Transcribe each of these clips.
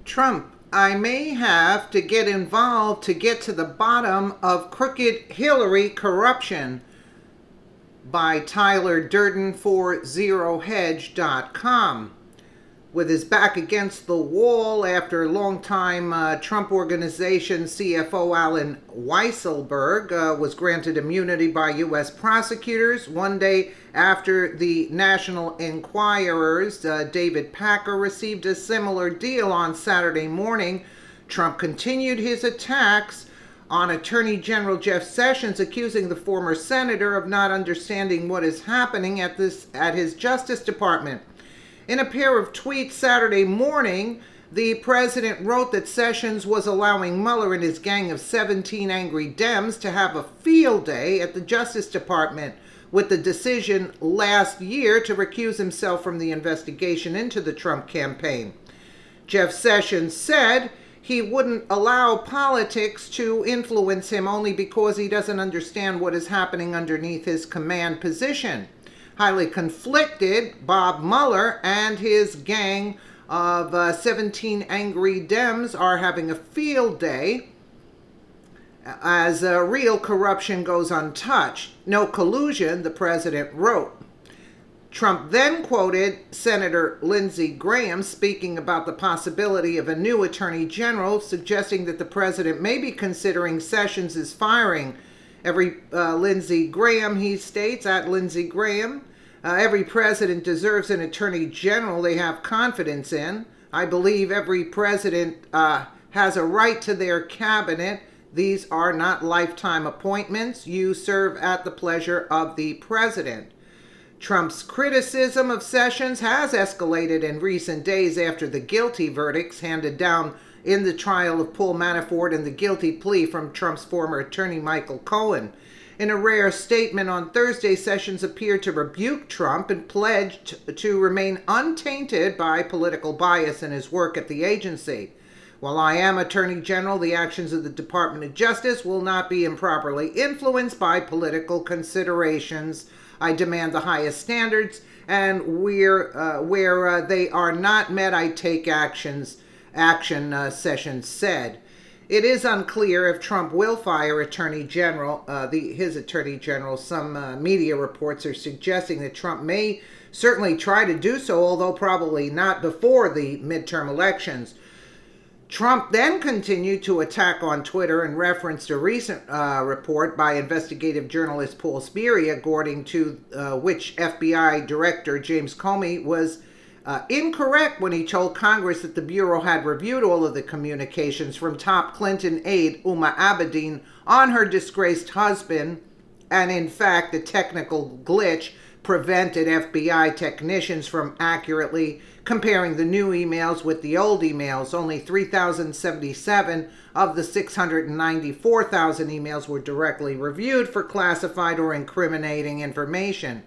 Trump, I may have to get involved to get to the bottom of crooked Hillary corruption, by Tyler Durden for ZeroHedge.com. With his back against the wall after longtime Trump Organization CFO Alan Weisselberg was granted immunity by U.S. prosecutors one day after the National Enquirer's David Packer received a similar deal on Saturday morning, Trump continued his attacks on Attorney General Jeff Sessions, accusing the former senator of not understanding what is happening at his Justice Department. In a pair of tweets Saturday morning, the president wrote that Sessions was allowing Mueller and his gang of 17 angry Dems to have a field day at the Justice Department with the decision last year to recuse himself from the investigation into the Trump campaign. Jeff Sessions said he wouldn't allow politics to influence him only because he doesn't understand what is happening underneath his command position. Highly conflicted, Bob Mueller and his gang of 17 angry Dems are having a field day as real corruption goes untouched. No collusion, the president wrote. Trump then quoted Senator Lindsey Graham speaking about the possibility of a new attorney general, suggesting that the president may be considering Sessions' firing. Lindsey Graham, he states, at Lindsey Graham, every president deserves an attorney general they have confidence in. I believe every president has a right to their cabinet. These are not lifetime appointments. You serve at the pleasure of the president. Trump's criticism of Sessions has escalated in recent days after the guilty verdicts handed down in the trial of Paul Manafort and the guilty plea from Trump's former attorney Michael Cohen. In a rare statement on Thursday, Sessions appeared to rebuke Trump and pledged to remain untainted by political bias in his work at the agency. While I am Attorney General, the actions of the Department of Justice will not be improperly influenced by political considerations. I demand the highest standards, and where they are not met, I take action, Sessions said. It is unclear if Trump will fire his Attorney General. Some media reports are suggesting that Trump may certainly try to do so, although probably not before the midterm elections. Trump then continued to attack on Twitter and referenced a recent report by investigative journalist Paul Sperry, according to which FBI Director James Comey was incorrect when he told Congress that the Bureau had reviewed all of the communications from top Clinton aide Huma Abedin on her disgraced husband, and in fact, a technical glitch prevented FBI technicians from accurately comparing the new emails with the old emails. Only 3,077 of the 694,000 emails were directly reviewed for classified or incriminating information.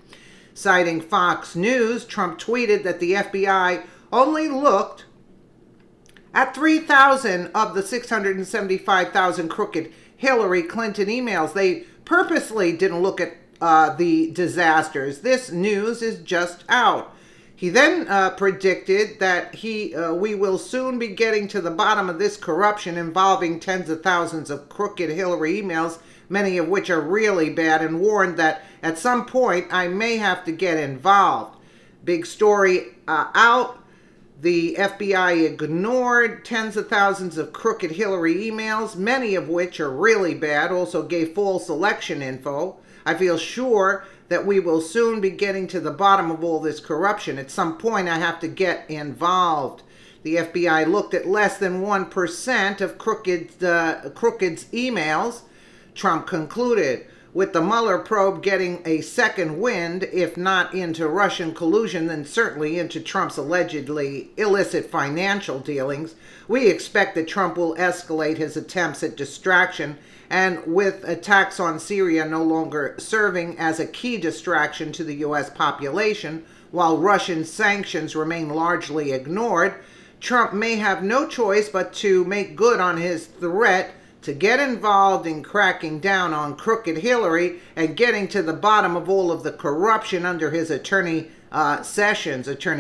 Citing Fox News, Trump tweeted that the FBI only looked at 3,000 of the 675,000 crooked Hillary Clinton emails. They purposely didn't look at the disasters. This news is just out. He then predicted that we will soon be getting to the bottom of this corruption involving tens of thousands of crooked Hillary emails, many of which are really bad, and warned that at some point I may have to get involved. Big story out. The FBI ignored tens of thousands of crooked Hillary emails, many of which are really bad, also gave false election info. I feel sure that we will soon be getting to the bottom of all this corruption. At some point, I have to get involved. The FBI looked at less than 1% of Crooked's emails, Trump concluded. With the Mueller probe getting a second wind, if not into Russian collusion, then certainly into Trump's allegedly illicit financial dealings, we expect that Trump will escalate his attempts at distraction, and with attacks on Syria no longer serving as a key distraction to the U.S. population, while Russian sanctions remain largely ignored, Trump may have no choice but to make good on his threat to get involved in cracking down on crooked Hillary and getting to the bottom of all of the corruption under his Attorney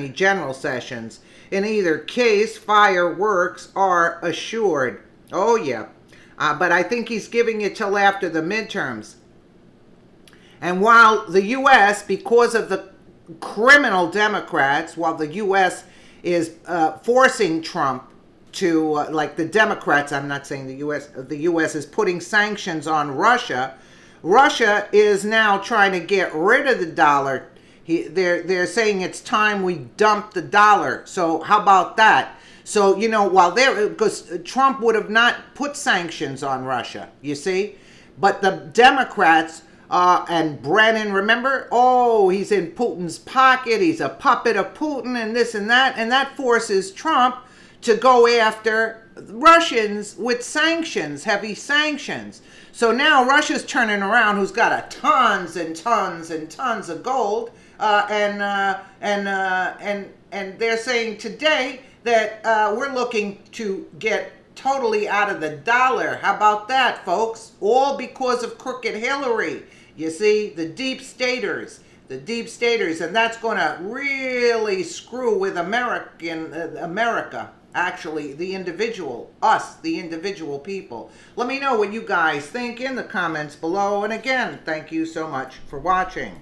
General Sessions. In either case, fireworks are assured. Oh, yeah. But I think he's giving it till after the midterms. And while the U.S., because of the criminal Democrats, while the U.S. is forcing Trump to, like the Democrats, I'm not saying the U.S. is putting sanctions on Russia. Russia is now trying to get rid of the dollar. They're saying it's time we dump the dollar. So how about that? So, while because Trump would have not put sanctions on Russia, you see, but the Democrats and Brennan, remember? Oh, he's in Putin's pocket. He's a puppet of Putin and this and that forces Trump to go after Russians with sanctions, heavy sanctions. So now Russia's turning around, who's got tons and tons and tons of gold, and they're saying today that we're looking to get totally out of the dollar. How about that, folks? All because of crooked Hillary. You see, the deep staters, and that's going to really screw with America. Actually, the individual people. Let me know what you guys think in the comments below. And again, thank you so much for watching.